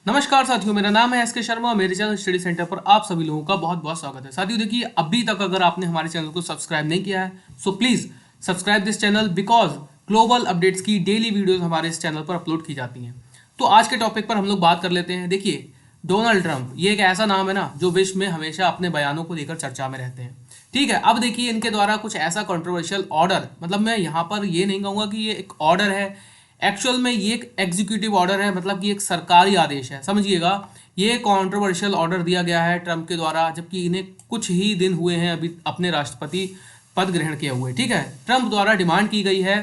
नमस्कार साथियों, मेरा नाम है एसके शर्मा और मेरे चैनल स्टडी सेंटर पर आप सभी लोगों का बहुत बहुत स्वागत है। साथियों देखिए, अभी तक अगर आपने हमारे चैनल को सब्सक्राइब नहीं किया है so please subscribe this channel because global updates की डेली वीडियोस हमारे इस चैनल पर अपलोड की जाती हैं। तो आज के टॉपिक पर हम लोग बात कर लेते हैं। देखिए, डोनाल्ड ट्रंप ये एक ऐसा नाम है ना जो विश्व में हमेशा अपने बयानों को लेकर चर्चा में रहते हैं। ठीक है, अब देखिए इनके द्वारा कुछ ऐसा कंट्रोवर्शियल ऑर्डर, मतलब मैं यहाँ पर ये नहीं कहूँगा कि ये एक ऑर्डर है, एक्चुअल में ये एक एग्जीक्यूटिव ऑर्डर है, मतलब कि एक सरकारी आदेश है, समझिएगा। ये कंट्रोवर्शियल ऑर्डर दिया गया है ट्रंप के द्वारा, जबकि इन्हें कुछ ही दिन हुए हैं अभी अपने राष्ट्रपति पद ग्रहण किए हुए। ठीक है, ट्रंप द्वारा डिमांड की गई है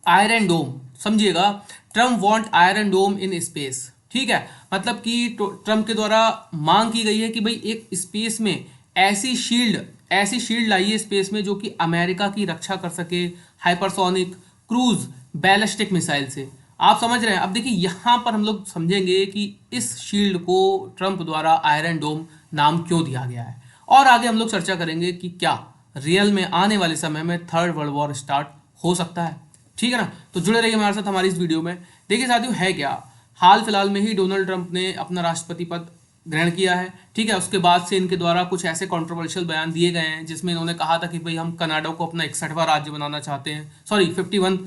आयरन डोम, समझिएगा। Trump want iron dome in space. ठीक है, मतलब कि ट्रम्प के द्वारा मांग की गई है कि भाई एक स्पेस में ऐसी शील्ड लाइए स्पेस में जो कि अमेरिका की रक्षा कर सके हाइपरसोनिक क्रूज बैलिस्टिक मिसाइल से। आप समझ रहे हैं। अब देखिए यहाँ पर हम लोग समझेंगे कि इस शील्ड को ट्रंप द्वारा आयरन डोम नाम क्यों दिया गया है, और आगे हम लोग चर्चा करेंगे कि क्या रियल में आने वाले समय में थर्ड वर्ल्ड वॉर स्टार्ट हो सकता है। ठीक है ना, तो जुड़े रहिए हमारे साथ हमारी इस वीडियो में। देखिए साथियों, है क्या, हाल फिलहाल में ही डोनाल्ड ट्रंप ने अपना राष्ट्रपति पद ग्रहण किया है। ठीक है, उसके बाद से इनके द्वारा कुछ ऐसे कंट्रोवर्शियल बयान दिए गए हैं जिसमें इन्होंने कहा था कि भाई हम कनाडा को अपना 61वां राज्य बनाना चाहते हैं, सॉरी 51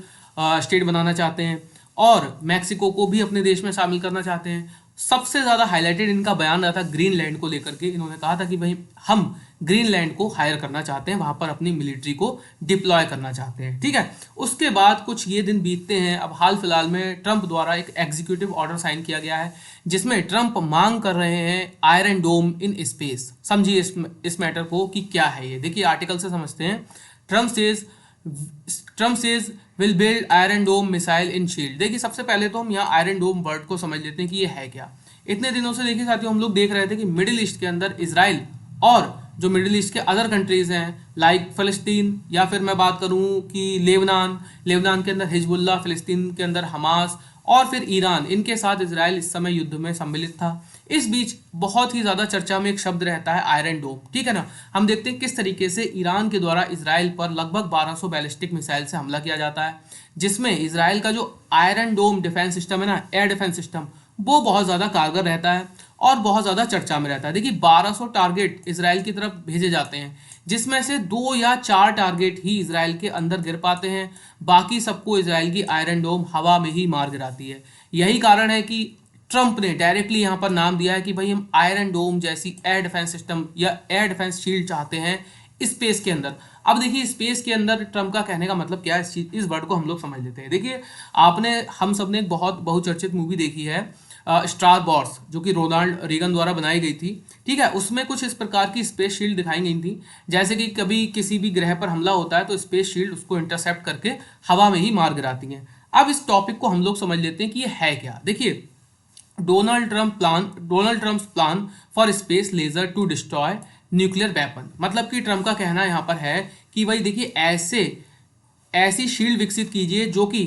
स्टेट बनाना चाहते हैं, और मैक्सिको को भी अपने देश में शामिल करना चाहते हैं। सबसे ज़्यादा हाईलाइटेड इनका बयान रहा था ग्रीनलैंड को लेकर के। इन्होंने कहा था कि भाई हम ग्रीनलैंड को हायर करना चाहते हैं, वहां पर अपनी मिलिट्री को डिप्लॉय करना चाहते हैं। ठीक है, उसके बाद कुछ ये दिन बीतते हैं। अब हाल फिलहाल में ट्रंप द्वारा एक एग्जीक्यूटिव ऑर्डर साइन किया गया है जिसमें ट्रंप मांग कर रहे हैं आयरन डोम इन स्पेस। समझिए इस मैटर को कि क्या है ये। देखिए आर्टिकल से समझते हैं। Trump says will build iron dome missile in shield. देखिए सबसे पहले तो हम यहाँ आयरन डोम वर्ड को समझ लेते हैं कि ये है क्या। इतने दिनों से देखिए साथियों हम लोग देख रहे थे कि मिडिल ईस्ट के अंदर इसराइल और जो मिडिल ईस्ट के अदर कंट्रीज हैं लाइक फ़लस्तीन, या फिर मैं बात करूं कि लेबनान के अंदर हिजबुल्ला, फ़लस्तीन के अंदर हमास, और फिर ईरान, इनके साथ इसराइल इस समय युद्ध में सम्मिलित था। इस बीच बहुत ही ज़्यादा चर्चा में एक शब्द रहता है आयरन डोम। ठीक है ना, हम देखते हैं किस तरीके से ईरान के द्वारा इसराइल पर लगभग 1200 बैलिस्टिक मिसाइल से हमला किया जाता है, जिसमें इसराइल का जो आयरन डोम डिफेंस सिस्टम है ना, एयर डिफेंस सिस्टम, वो बहुत ज़्यादा कारगर रहता है और बहुत ज़्यादा चर्चा में रहता है। देखिए 1200 टारगेट इसराइल की तरफ भेजे जाते हैं, जिसमें से 2 या 4 टारगेट ही इसराइल के अंदर गिर पाते हैं, बाकी सबको इसराइल की आयरन डोम हवा में ही मार गिराती है। यही कारण है कि ट्रंप ने डायरेक्टली यहाँ पर नाम दिया है कि भाई हम आयरन डोम जैसी एयर डिफेंस सिस्टम या एयर डिफेंस शील्ड चाहते हैं स्पेस के अंदर। अब देखिए स्पेस के अंदर ट्रंप का कहने का मतलब क्या है, इस वर्ड को हम लोग समझ लेते हैं। देखिए हम सब ने एक बहुत बहुचर्चित मूवी देखी है स्टार वॉर्स, जो कि रोनाल्ड रीगन द्वारा बनाई गई थी। ठीक है, उसमें कुछ इस प्रकार की स्पेस शील्ड दिखाई गई थी, जैसे कि कभी किसी भी ग्रह पर हमला होता है तो स्पेस शील्ड उसको इंटरसेप्ट करके हवा में ही मार गिराती हैं। अब इस टॉपिक को हम लोग समझ लेते हैं कि ये है क्या। देखिए Donald Trump plan for space laser to destroy nuclear weapon, मतलब कि ट्रम्प का कहना यहाँ पर है कि भाई देखिए ऐसी शील्ड विकसित कीजिए जो कि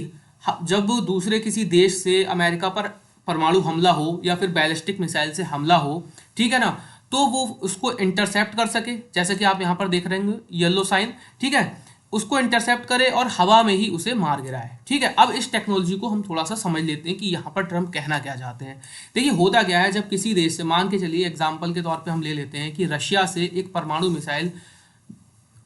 जब दूसरे किसी देश से अमेरिका पर परमाणु हमला हो या फिर बैलिस्टिक मिसाइल से हमला हो, ठीक है ना, तो वो उसको इंटरसेप्ट कर सके, जैसे कि आप यहाँ पर देख रहे हैं येलो साइन। ठीक है, उसको इंटरसेप्ट करे और हवा में ही उसे मार गिराए। ठीक है, अब इस टेक्नोलॉजी को हम थोड़ा सा समझ लेते हैं कि यहाँ पर ट्रम्प कहना क्या चाहते हैं। देखिए होता क्या है, जब किसी देश से, मान के चलिए एग्जाम्पल के तौर पे हम ले लेते हैं कि रशिया से एक परमाणु मिसाइल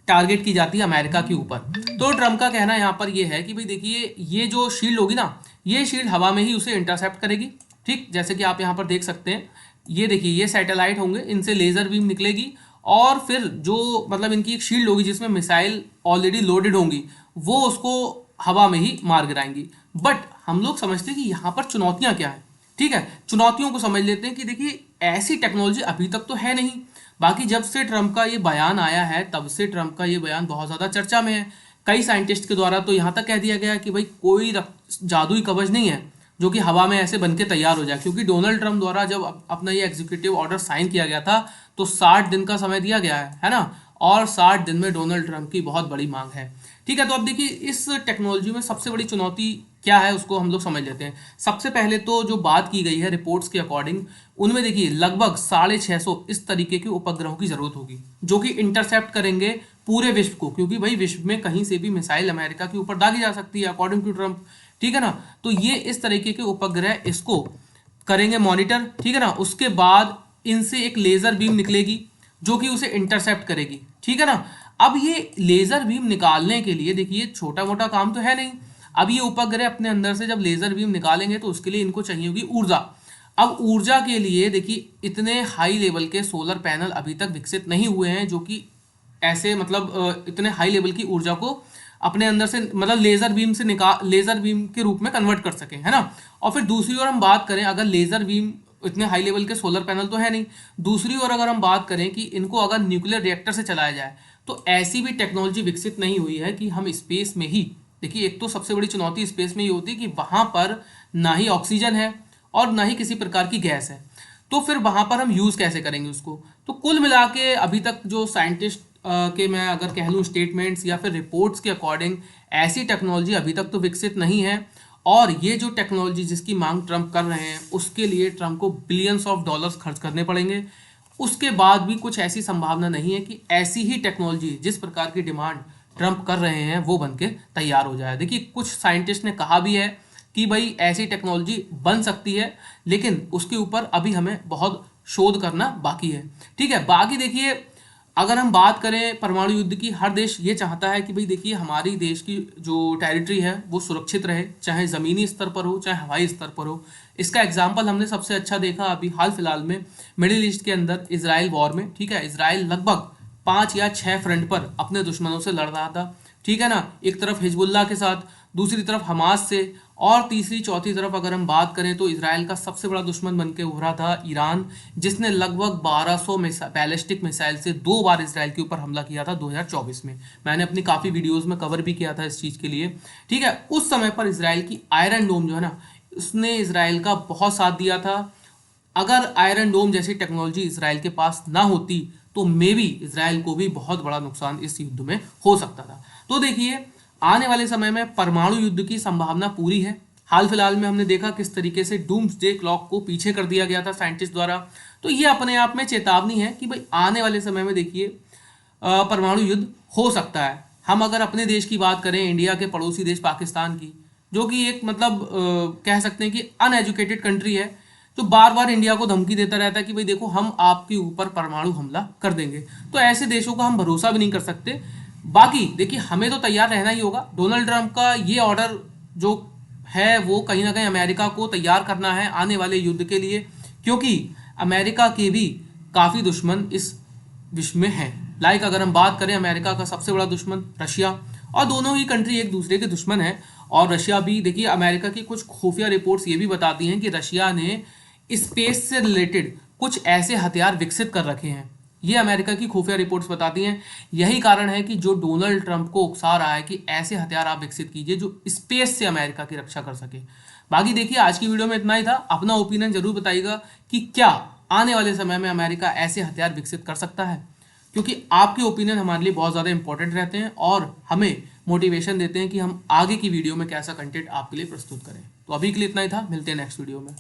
टारगेट की जाती है अमेरिका के ऊपर, तो ट्रम्प का कहना यहाँ पर ये है कि भाई देखिए ये जो शील्ड होगी ना, ये शील्ड हवा में ही उसे इंटरसेप्ट करेगी। ठीक, जैसे कि आप यहाँ पर देख सकते हैं, ये देखिए ये सैटेलाइट होंगे, इनसे लेजर बीम निकलेगी और फिर जो मतलब इनकी एक शील्ड होगी जिसमें मिसाइल ऑलरेडी लोडेड होंगी, वो उसको हवा में ही मार गिराएंगी। बट हम लोग समझते हैं कि यहाँ पर चुनौतियाँ क्या है। ठीक है, चुनौतियों को समझ लेते हैं कि देखिए ऐसी टेक्नोलॉजी अभी तक तो है नहीं। बाकी जब से ट्रंप का ये बयान आया है तब से ट्रंप का ये बयान बहुत ज़्यादा चर्चा में है। कई साइंटिस्ट के द्वारा तो यहाँ तक कह दिया गया कि भाई कोई जादुई कवच नहीं है जो कि हवा में ऐसे बन के तैयार हो जाए, क्योंकि डोनाल्ड ट्रंप द्वारा जब अपना ये एग्जीक्यूटिव ऑर्डर साइन किया गया था तो 60 दिन का समय दिया गया है ना, और 60 दिन में डोनाल्ड ट्रंप की बहुत बड़ी मांग है। ठीक है, तो अब देखिए इस टेक्नोलॉजी में सबसे बड़ी चुनौती क्या है उसको हम लोग समझ लेते हैं। सबसे पहले तो जो बात की गई है रिपोर्ट्स के अकॉर्डिंग, उनमें देखिए लगभग 650 इस तरीके के उपग्रहों की जरूरत होगी जो कि इंटरसेप्ट करेंगे पूरे विश्व को, क्योंकि भाई विश्व में कहीं से भी मिसाइल अमेरिका के ऊपर दागी जा सकती है अकॉर्डिंग टू ट्रंप। ठीक है ना, तो ये इस तरीके के उपग्रह इसको करेंगे मॉनिटर, ठीक है ना। उसके बाद इनसे एक लेजर बीम निकलेगी जो कि उसे इंटरसेप्ट करेगी, ठीक है ना। अब ये लेजर बीम निकालने के लिए देखिए छोटा मोटा काम तो है नहीं। अब ये उपग्रह अपने अंदर से जब लेजर बीम निकालेंगे तो उसके लिए इनको चाहिए होगी ऊर्जा। अब ऊर्जा के लिए देखिए इतने हाई लेवल के सोलर पैनल अभी तक विकसित नहीं हुए हैं जो कि ऐसे मतलब इतने हाई लेवल की ऊर्जा को अपने अंदर से मतलब लेजर बीम के रूप में कन्वर्ट कर सके, है ना। और फिर दूसरी ओर हम बात करें, अगर लेजर बीम इतने हाई लेवल के सोलर पैनल तो है नहीं, दूसरी ओर अगर हम बात करें कि इनको अगर न्यूक्लियर रिएक्टर से चलाया जाए तो ऐसी भी टेक्नोलॉजी विकसित नहीं हुई है कि हम स्पेस में ही, देखिए एक तो सबसे बड़ी चुनौती स्पेस में ये होती है कि वहां पर ना ही ऑक्सीजन है और ना ही किसी प्रकार की गैस है, तो फिर वहां पर हम यूज कैसे करेंगे उसको। तो कुल मिला के अभी तक जो साइंटिस्ट के मैं अगर कह लूँ स्टेटमेंट्स या फिर रिपोर्ट्स के अकॉर्डिंग ऐसी टेक्नोलॉजी अभी तक तो विकसित नहीं है। और ये जो टेक्नोलॉजी जिसकी मांग ट्रंप कर रहे हैं उसके लिए ट्रंप को बिलियंस ऑफ डॉलर्स खर्च करने पड़ेंगे। उसके बाद भी कुछ ऐसी संभावना नहीं है कि ऐसी ही टेक्नोलॉजी जिस प्रकार की डिमांड ट्रंप कर रहे हैं वो बन के तैयार हो जाए। देखिए कुछ साइंटिस्ट ने कहा भी है कि भाई ऐसी टेक्नोलॉजी बन सकती है, लेकिन उसके ऊपर अभी हमें बहुत शोध करना बाकी है, ठीक है। बाकी देखिए अगर हम बात करें परमाणु युद्ध की, हर देश ये चाहता है कि भाई देखिए हमारी देश की जो टेरिटरी है वो सुरक्षित रहे, चाहे ज़मीनी स्तर पर हो चाहे हवाई स्तर पर हो। इसका एग्जाम्पल हमने सबसे अच्छा देखा अभी हाल फिलहाल में मिडिल ईस्ट के अंदर इजराइल वॉर में, ठीक है। इजराइल लगभग 5 या 6 फ्रंट पर अपने दुश्मनों से लड़ रहा था, ठीक है ना। एक तरफ हिजबुल्लाह के साथ, दूसरी तरफ हमास से, और तीसरी चौथी तरफ अगर हम बात करें तो इजराइल का सबसे बड़ा दुश्मन बन के उभरा था ईरान, जिसने लगभग 1200 बैलिस्टिक मिसाइल से 2 बार इजराइल के ऊपर हमला किया था 2024 में। मैंने अपनी काफ़ी वीडियोस में कवर भी किया था इस चीज़ के लिए, ठीक है। उस समय पर इजराइल की आयरन डोम जो है ना, उसने इजराइल का बहुत साथ दिया था। अगर आयरन डोम जैसी टेक्नोलॉजी इजराइल के पास ना होती तो मे बी इजराइल को भी बहुत बड़ा नुकसान इस युद्ध में हो सकता था। तो देखिए आने वाले समय में परमाणु युद्ध की संभावना पूरी है। हाल फिलहाल में हमने देखा किस तरीके से डूम्सडे क्लॉक को पीछे कर दिया गया था साइंटिस्ट द्वारा। तो ये अपने आप में चेतावनी है कि भाई आने वाले समय में देखिए परमाणु युद्ध हो सकता है। हम अगर अपने देश की बात करें, इंडिया के पड़ोसी देश पाकिस्तान की, जो कि एक मतलब कह सकते हैं कि अनएजुकेटेड कंट्री है, तो बार बार इंडिया को धमकी देता रहता है कि भाई देखो हम आपके ऊपर परमाणु हमला कर देंगे। तो ऐसे देशों का हम भरोसा भी नहीं कर सकते। बाकी देखिए हमें तो तैयार रहना ही होगा। डोनाल्ड ट्रंप का ये ऑर्डर जो है वो कहीं ना कहीं अमेरिका को तैयार करना है आने वाले युद्ध के लिए, क्योंकि अमेरिका के भी काफ़ी दुश्मन इस विश्व में हैं। लाइक अगर हम बात करें अमेरिका का सबसे बड़ा दुश्मन रशिया, और दोनों ही कंट्री एक दूसरे के दुश्मन हैं। और रशिया भी देखिए अमेरिका की कुछ खुफिया रिपोर्ट्स ये भी बताती हैं कि रशिया ने स्पेस से रिलेटेड कुछ ऐसे हथियार विकसित कर रखे हैं। ये अमेरिका की खुफिया रिपोर्ट्स बताती हैं। यही कारण है कि जो डोनाल्ड ट्रंप को उकसा रहा है कि ऐसे हथियार आप विकसित कीजिए जो स्पेस से अमेरिका की रक्षा कर सके। बाकी देखिए आज की वीडियो में इतना ही था। अपना ओपिनियन जरूर बताइएगा कि क्या आने वाले समय में अमेरिका ऐसे हथियार विकसित कर सकता है, क्योंकि आपके ओपिनियन हमारे लिए बहुत ज़्यादा इंपॉर्टेंट रहते हैं और हमें मोटिवेशन देते हैं कि हम आगे की वीडियो में कैसा कंटेंट आपके लिए प्रस्तुत करें। तो अभी के लिए इतना ही था, मिलते हैं नेक्स्ट वीडियो में।